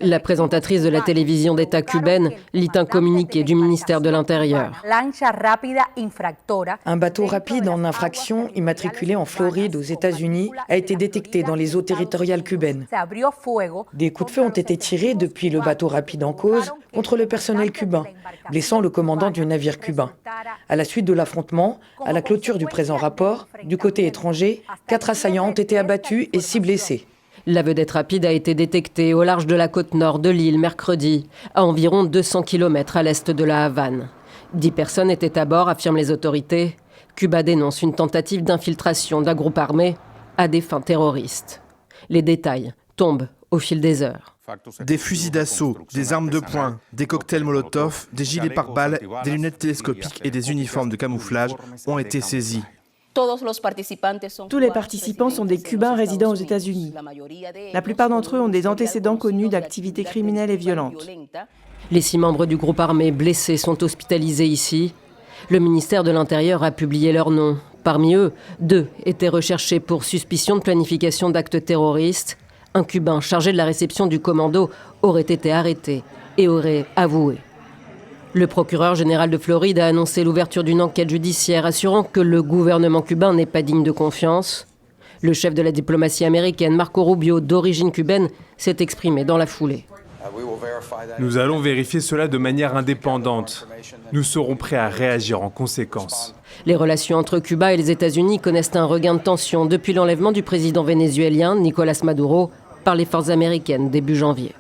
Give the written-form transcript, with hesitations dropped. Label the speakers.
Speaker 1: La présentatrice de la télévision d'État cubaine lit un communiqué du ministère de l'Intérieur.
Speaker 2: Un bateau rapide en infraction immatriculé en Floride aux États-Unis a été détecté dans les eaux territoriales cubaines. Des coups de feu ont été tirés depuis le bateau rapide en cause contre le personnel cubain, blessant le commandant du navire cubain. À la suite de l'affrontement, à la clôture du présent rapport, du côté étranger, 4 assaillants ont été abattus et 6 blessés.
Speaker 1: La vedette rapide a été détectée au large de la côte nord de l'île mercredi, à environ 200 km à l'est de la Havane. 10 personnes étaient à bord, affirment les autorités. Cuba dénonce une tentative d'infiltration d'un groupe armé à des fins terroristes. Les détails tombent au fil des heures.
Speaker 3: Des fusils d'assaut, des armes de poing, des cocktails Molotov, des gilets pare-balles, des lunettes télescopiques et des uniformes de camouflage ont été saisis.
Speaker 4: Tous les participants sont des Cubains résidant aux États-Unis. La plupart d'entre eux ont des antécédents connus d'activités criminelles et violentes.
Speaker 1: Les 6 membres du groupe armé blessés sont hospitalisés ici. Le ministère de l'Intérieur a publié leurs noms. Parmi eux, 2 étaient recherchés pour suspicion de planification d'actes terroristes. Un Cubain chargé de la réception du commando aurait été arrêté et aurait avoué. Le procureur général de Floride a annoncé l'ouverture d'une enquête judiciaire, assurant que le gouvernement cubain n'est pas digne de confiance. Le chef de la diplomatie américaine, Marco Rubio, d'origine cubaine, s'est exprimé dans la foulée.
Speaker 5: Nous allons vérifier cela de manière indépendante. Nous serons prêts à réagir en conséquence.
Speaker 1: Les relations entre Cuba et les États-Unis connaissent un regain de tension depuis l'enlèvement du président vénézuélien Nicolás Maduro par les forces américaines début janvier.